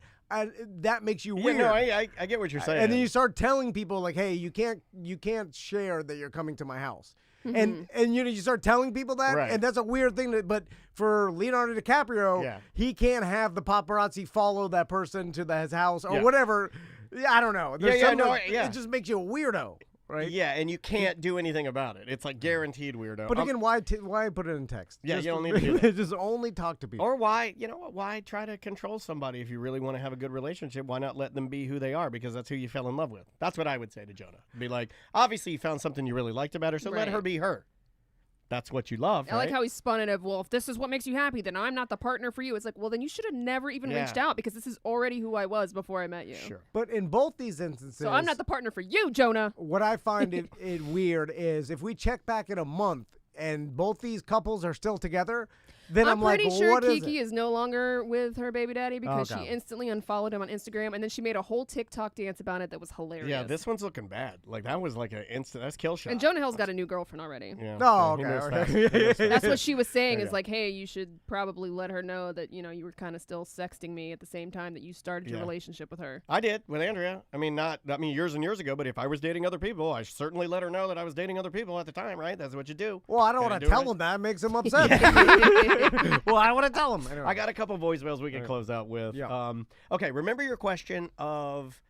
A: that makes you
B: Yeah,
A: weird.
B: no, I get what you're saying.
A: And then you start telling people like, hey, you can't share that you're coming to my house. And you start telling people that,
B: Right.
A: and that's a weird thing. But for Leonardo DiCaprio,
B: Yeah.
A: he can't have the paparazzi follow that person to his house or
B: Yeah.
A: whatever. Yeah, I don't know. There's
B: Yeah,
A: something-
B: no, yeah.
A: It just makes you a weirdo, right?
B: Yeah, and you can't do anything about it. It's like guaranteed weirdo.
A: But again, why put it in text?
B: Yeah,
A: Just,
B: you don't need to do that.
A: Just only talk to people.
B: or why, why try to control somebody if you really want to have a good relationship? Why not let them be who they are because that's who you fell in love with? That's what I would say to Jonah. Be like, obviously you found something you really liked about her, so let
C: Right.
B: her be her. That's what you love,
C: I like
B: right?
C: how he spun it of, well, if this is what makes you happy, then I'm not the partner for you. It's like, well, then you should have never even reached
B: Yeah.
C: out because this is already who I was before I met you.
B: Sure.
A: But in both these instances,
C: So I'm not the partner for you, Jonah.
A: What I find it weird is if we check back in a month and both these couples are still together, then I'm like,
C: pretty sure
A: what is
C: Keke
A: it?
C: is no longer with her baby daddy because
A: Okay.
C: she instantly unfollowed him on Instagram, and then she made a whole TikTok dance about it that was hilarious.
B: Yeah, this one's looking bad. Like that was like an instant. That's kill shot.
C: And Jonah Hill's got a new girlfriend already.
B: Yeah.
A: Oh,
B: he
A: okay,
B: moves
A: okay.
B: fast. He moves fast.
C: That's what she was saying
B: There you
C: is
B: go.
C: like, hey, you should probably let her know that, you were kind of still sexting me at the same time that you started your
B: Yeah.
C: relationship with her.
B: I did with Andrea. I mean, years and years ago, but if I was dating other people, I certainly let her know that I was dating other people at the time, right? That's what you do.
A: Well, I don't
B: Gotta
A: want
B: do
A: to tell
B: it.
A: him that. It makes him upset. Well, I want to tell him. Anyway.
B: I got a couple voicemails we can close out with.
A: Yeah.
B: Okay, remember your question of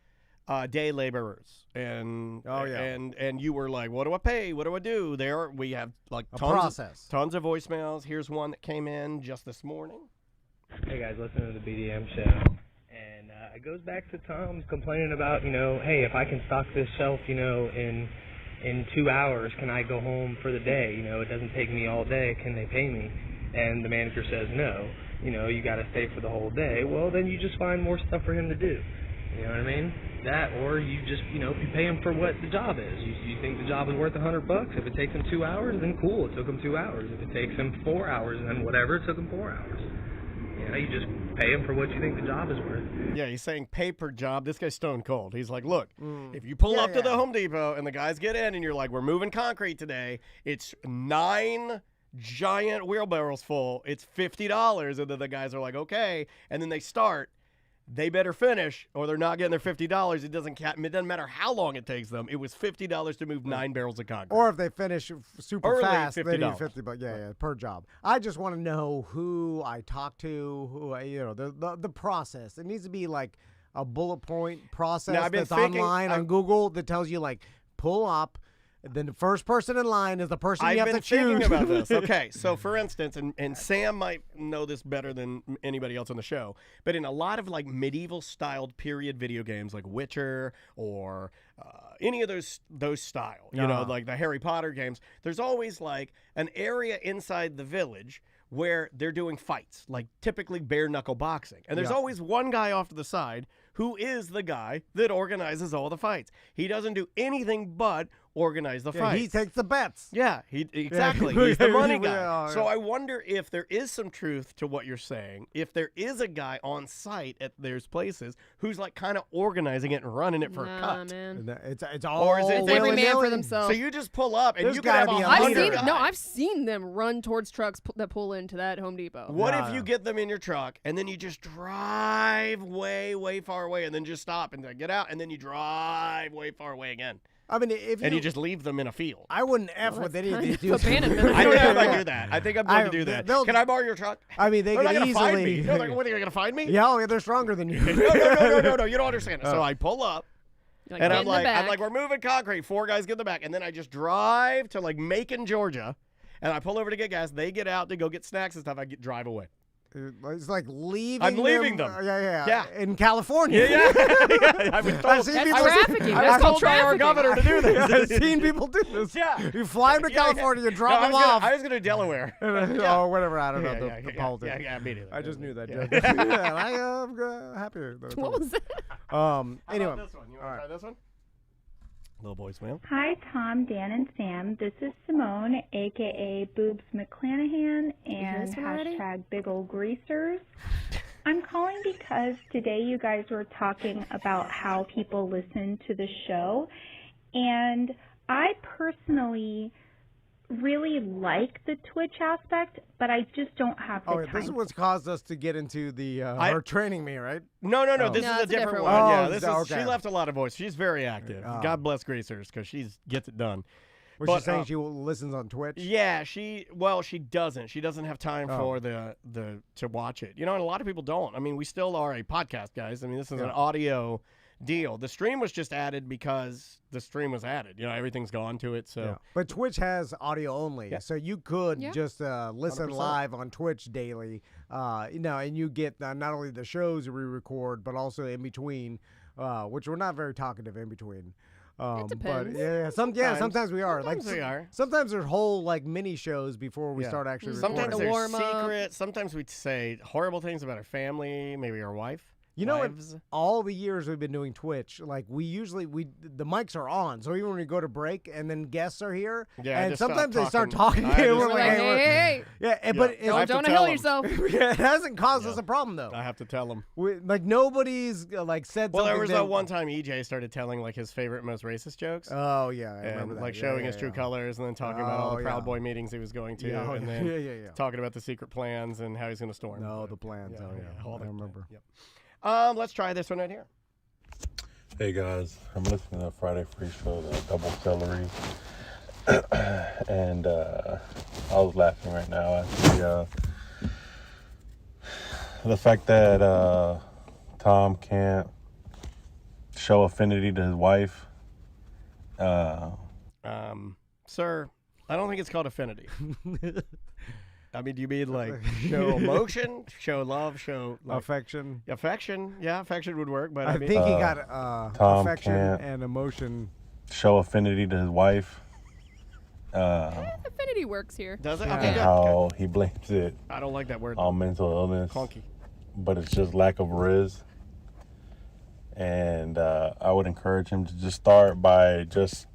B: day laborers, and
A: Oh, yeah.
B: and you were like, what do I pay? What do I do? There we have like
A: A
B: tons
A: process.
B: tons of voicemails. Here's one that came in just this morning.
D: Hey guys, listen to the BDM show. And it goes back to Tom's complaining about, hey, if I can stock this shelf, in 2 hours, can I go home for the day? It doesn't take me all day. Can they pay me? And the manager says no. You got to stay for the whole day. Well, then you just find more stuff for him to do. You know what I mean? That, or you just, you pay him for what the job is. You think the job is worth $100. If it takes him 2 hours, then cool, it took him 2 hours. If it takes him 4 hours, then whatever, it took him 4 hours. You just pay him for what you think the job is worth.
B: Yeah, he's saying pay per job. This guy's stone cold. He's like, look, if you pull up to the Home Depot and the guys get in and you're like, we're moving concrete today, it's 9 giant wheelbarrows full. It's $50. And then the guys are like, okay. And then they start. They better finish or they're not getting their $50. It doesn't matter how long it takes them. It was $50 to move 9 barrels of concrete.
A: Or if they finish super
B: Early,
A: fast, they need
B: $50.
A: $50. Yeah, per job. I just want to know who I talk to, the process. It needs to be like a bullet point process
B: Now, I've been
A: that's
B: thinking-
A: online on Google that tells you like pull up. then the first person in line is the person
B: I've
A: you have
B: been
A: to choose.
B: thinking about this. Okay, so for instance, and Sam might know this better than anybody else on the show, but in a lot of like medieval-styled period video games like Witcher or any of those style, you know, like the Harry Potter games, there's always like an area inside the village where they're doing fights, like typically bare-knuckle boxing. And there's always one guy off to the side who is the guy that organizes all the fights. He doesn't do anything but organize the fights.
A: He takes the bets.
B: Yeah, exactly. He's the money guy.
A: Yeah.
B: So I wonder if there is some truth to what you're saying. If there is a guy on site at those places who's like kind of organizing it and running it for a cut.
C: Man.
A: It's all
B: Or is it
C: It's every man for
A: willy-nilly.
C: themselves.
B: So you just pull up and
A: There's
B: you can have
A: gotta be
B: 100
A: 100
B: guys.
C: I've seen them run towards trucks that pull into that Home Depot.
B: What
A: No,
B: if you
A: no.
B: get them in your truck and then you just drive way, way far away and then just stop and get out and then you drive way far away again
A: I mean, if
B: and you just leave them in a field?
A: I wouldn't F
C: Well,
A: with
C: that's
A: any of
C: kind
A: these
C: of
A: dudes.
C: abandonment.
B: I don't know if I do that. I think I'm going to do that.
A: they'll-
B: Can I borrow your truck?
A: I mean, they
B: They're not
A: could
B: going to find me.
A: easily.
B: You're like, what, are you going to find me?
A: Yeah, they're stronger than you.
B: No, you don't understand. So I pull up.
C: You're like,
B: And
C: get
B: I'm
C: in the
B: like,
C: back.
B: we're moving concrete. 4 guys get in the back. And then I just drive to like Macon, Georgia. And I pull over to get gas. They get out to go get snacks and stuff. I drive away.
A: It's like leaving.
B: I'm leaving them.
A: Yeah. In California.
B: Yeah. I was told,
A: I've seen
C: That's
A: people
C: trafficking.
B: I
C: That's
B: was
C: called
B: told by our
C: trafficking.
B: governor to do this.
A: I've seen people do this.
B: Yeah.
A: You fly them to California, you drop
B: No,
A: them off.
B: I was going to Delaware.
A: Oh, whatever. I don't know the politics.
B: Yeah, me neither.
A: I just knew that.
B: Yeah.
A: Joke. Yeah, I'm happy.
C: What was that?
B: How
A: Anyway.
B: about this one? You want to try this one? Little voicemail.
E: Hi, Tom, Dan, and Sam. This is Simone, a.k.a. Boobs McClanahan, and
C: this one already?
E: hashtag Big Ol' Greasers. I'm calling because today you guys were talking about how people listen to the show, and I personally really like the Twitch aspect, but I just don't have the
A: Oh,
E: time.
A: this is what's caused us to get into the her training me, right?
B: No.
A: Oh.
B: This
C: No,
B: is a
C: it's a
B: different
C: different
B: one.
A: one.
B: Yeah,
A: Oh,
B: this is.
A: okay.
B: She left a lot of voice. She's very active.
A: Oh.
B: God bless Greasers because she gets it done.
A: Was
B: But,
A: she saying she listens on Twitch?
B: Yeah, she doesn't. She doesn't have time for the to watch it. You know, and a lot of people don't. I mean, we still are a podcast, guys. I mean, this is an audio deal. The stream was just added because the stream was added. You know, everything's gone to it. So
A: Yeah. But Twitch has audio only, so you could
C: Yeah.
A: just listen
B: 100%.
A: live on Twitch daily. And you get not only the shows we record, but also in between, which we're not very talkative in between. But
C: depends.
A: sometimes we are.
B: Sometimes we are.
A: Sometimes there's whole like mini shows before we start actually recording.
B: Sometimes
C: The
B: there's
C: warm-up.
B: secrets. Sometimes we say horrible things about our family, maybe our wife.
A: You know, in
B: wives.
A: all the years we've been doing Twitch, like the mics are on, so even when we go to break and then guests are here,
B: Yeah, I
A: and
B: just stop
A: sometimes they start
B: talking.
A: talking.
B: I
A: and
B: just-
A: we're
C: We're like, hey.
A: yeah, but
B: I
A: it's,
B: have
C: Don't
B: to
C: Jonah
B: tell
C: Hill
B: them.
C: yourself.
A: it hasn't caused us a problem though.
B: I have to tell them.
A: Like nobody's like said
B: Well,
A: something.
B: there was that one time EJ started telling like his favorite, most racist jokes.
A: Oh yeah, I remember
B: and
A: that.
B: like
A: Yeah,
B: showing
A: yeah,
B: his true
A: yeah.
B: colors and then talking about all
A: Oh,
B: the Proud
A: yeah.
B: Boy meetings he was going to
A: Yeah,
B: and then
A: yeah.
B: talking about the secret plans and how he's going to storm.
A: No,
B: So,
A: the plans.
B: yeah,
A: Oh yeah,
B: all
A: I
B: that-
A: remember.
B: Yep. Let's try this one right here.
F: Hey guys, I'm listening to the Friday Free Show, the Double Celery, and I was laughing right now at the fact that Tom can't show affinity to his wife.
B: Sir, I don't think it's called affinity. I mean, do you mean like show emotion, show love, show like,
A: Affection.
B: affection? Yeah, affection would work, but
A: I
B: I mean,
A: think he got
F: Tom
A: affection
F: can't-
A: and emotion.
F: Show affinity to his wife.
C: Affinity works here.
B: does it?
A: Yeah.
B: Okay,
F: And
B: good.
F: how he blames it
B: I don't like that word.
F: on mental illness,
B: Clunky.
F: but it's just lack of riz. And I would encourage him to just start by just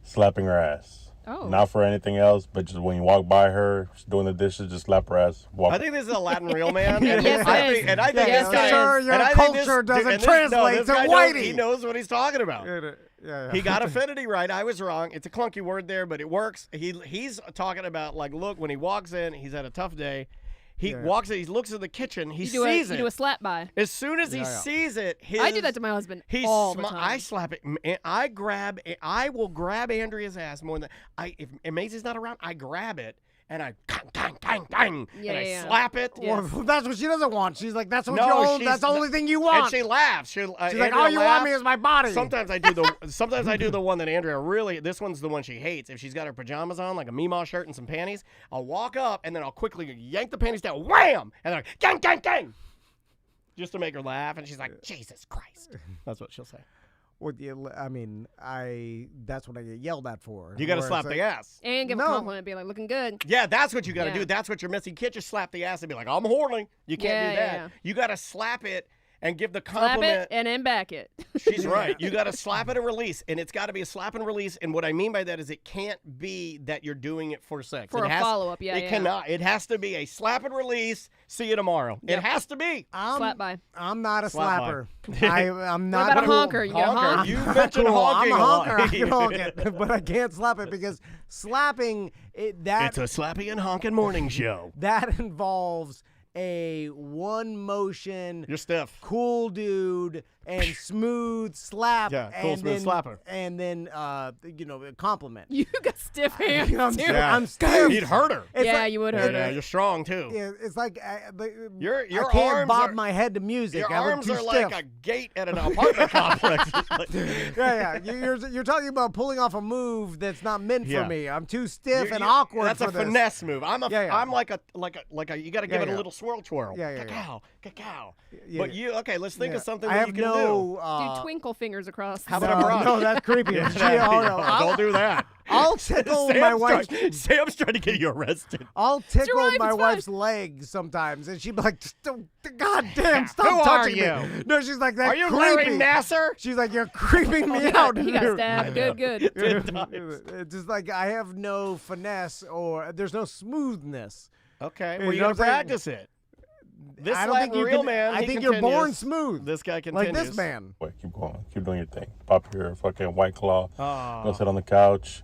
F: slapping her ass.
C: Oh.
F: Not for anything else, but just when you walk by her, she's doing the dishes, just slap her ass. Walk.
B: I think this is a Latin real man. And
C: Yes,
B: I
C: it
B: think,
C: is.
B: and I think
C: Yes,
B: this guy
C: it
A: Sir,
C: is.
A: your
B: and I think
A: culture
B: this,
A: doesn't
B: and
A: translate
B: this
A: to
B: guy
A: whitey.
B: He knows what he's talking about.
A: Yeah.
B: He got affinity right. I was wrong. It's a clunky word there, but it works. He's talking about like, look, when he walks in, he's had a tough day. He walks in, he looks in the kitchen, he
C: You do
B: sees
C: You
B: it.
C: do a slap by.
B: As soon as he sees it,
C: I do that to my husband all the time.
B: I slap it. And I will grab Andrea's ass more than if Maisie's not around. I grab it and I and I slap it.
A: Well, that's what she doesn't want. She's like, that's what
B: No,
A: you own.
B: she's
A: That's the only thing you want.
B: And she laughs. She's
A: like, all you want me is my body.
B: Sometimes I do the one that Andrea really. This one's the one she hates. If she's got her pajamas on, like a Meemaw shirt and some panties, I'll walk up and then I'll quickly yank the panties down, wham, and then gang, gang, gang, just to make her laugh. And she's like, Jesus Christ. That's what she'll say.
A: I mean, that's what I get yelled at for.
B: You got to slap the ass.
C: And give a compliment, be like, looking good.
B: Yeah, that's what you got to do. That's what you're missing. You can't just slap the ass and be like, I'm horny. You can't do that.
C: Yeah.
B: You got to slap it and give the compliment.
C: Slap it and then back it.
B: She's right. You got to slap it and release, and it's got to be a slap and release. And what I mean by that is it can't be that you're doing it for sex.
C: For a follow-up,
B: It cannot. It has to be a slap and release. See you tomorrow. Yep. It has to be.
C: Slap by.
A: I'm not a
B: Slap
A: slapper. I'm not.
C: What about a honker? You got a honk?
B: You mentioned honking
A: I'm a honker.
B: a lot.
A: I can honk it, but I can't slap it because slapping
B: It's a slappy and honking morning show.
A: That involves a one motion,
B: You're stiff.
A: cool dude and smooth slap.
B: Yeah, cool,
A: and
B: smooth
A: then,
B: slapper.
A: And then compliment.
C: You got stiff hands.
A: I'm stiff.
B: You'd hurt her.
A: It's
C: Yeah,
A: like-
C: you would hurt
B: Yeah,
C: her.
B: you're strong too.
A: Yeah, it's like
B: Your
A: I can't
B: arms
A: bob
B: are,
A: my head to music.
B: Your
A: I look
B: arms
A: too
B: are
A: stiff.
B: like a gate at an apartment complex.
A: Yeah. You're talking about pulling off a move that's not meant
B: Yeah.
A: for me. I'm too stiff and
B: You-
A: awkward.
B: That's
A: for
B: a
A: this.
B: finesse move. I'm like a you got to give it a
A: yeah.
B: little swirl twirl.
A: Yeah.
B: Cacao.
A: Yeah.
B: But let's think of something
A: I
B: that
A: have
B: you can
A: no.
C: Do twinkle fingers across.
B: How
C: the
B: about a
A: No,
B: brush?
A: no, that's creepy.
B: Yeah,
A: I'll,
B: don't do that.
A: I'll tickle my wife's.
B: Sam's trying to get you arrested.
A: I'll tickle
C: wife,
A: my
C: it's
A: wife's legs sometimes, and she'd be like, "God damn, stop
B: Who are
A: touching
B: you?
A: me!" No, she's like, "That's
B: Are you
A: creepy."
B: Larry Nasser?
A: She's like, "You're creeping me out."
C: He got stabbed. Good.
A: It's just like I have no finesse or there's no smoothness.
B: Okay,
A: You
B: well, you
A: know
B: got to
A: what I'm saying?
B: practice it. This
A: I don't think you
B: real
A: can.
B: man.
A: I
B: he
A: think you're born
B: continues.
A: smooth.
B: This guy continues.
A: Like this man.
F: Wait, keep going. Keep doing your thing. Pop your fucking White Claw.
B: Oh.
F: Go sit on the couch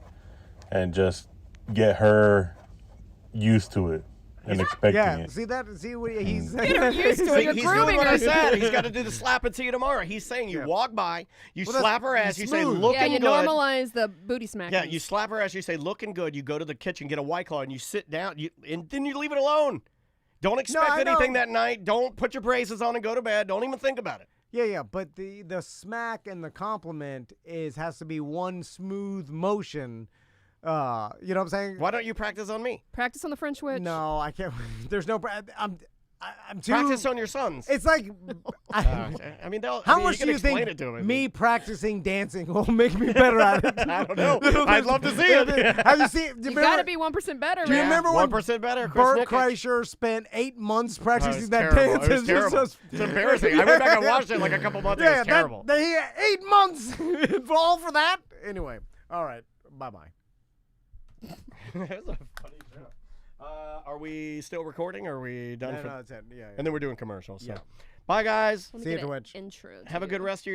F: and just get her used to it and expecting
A: Yeah,
F: it.
A: see what he's
C: Get her used to it.
B: See,
C: You're
B: he's
C: grooming
B: doing what
C: her.
B: I said. He's got to do the slap and see you tomorrow. He's saying you walk by, you
A: Well, that's
B: slap her ass, you say
A: smooth.
B: looking
C: Yeah, you
B: good.
C: normalize the booty smack.
B: Yeah, you slap her ass, you say looking good. You go to the kitchen, get a White Claw, and you sit down. And then you leave it alone. Don't expect
A: I
B: anything
A: know.
B: that night. Don't put your braces on and go to bed. Don't even think about it.
A: Yeah, but the smack and the compliment has to be one smooth motion. You know what I'm saying?
B: Why don't you practice on me?
C: Practice on the French witch.
A: No, I can't. There's no. I'm too.
B: Practice on your sons.
A: It's like.
B: I mean,
A: How
B: you
A: much
B: can
A: do you
B: explain
A: think
B: it to him.
A: me practicing dancing will make me better at it?
B: I don't know. I'd love to see it.
A: Have you seen?
C: You gotta be 1% better,
A: Do you
C: man.
A: remember when
B: 1% better? Chris
A: Bert
B: Nikic?
A: Kreischer spent 8 months practicing
B: It's
A: that
B: terrible.
A: dance?
B: It was
A: It's
B: terrible.
A: just-
B: It's embarrassing. I went back and watched it like a couple months ago. It was terrible.
A: They 8 months all for that. Anyway, all right. Bye.
B: That's a funny show. Are we still recording? Or are we done?
A: No, that's it. Yeah.
B: And then we're doing commercials. So. Bye, guys.
C: Let me
A: See you
C: get
A: at
C: an
A: Twitch.
C: Intro.
B: Have a
C: to
B: good
C: you.
B: rest of your day.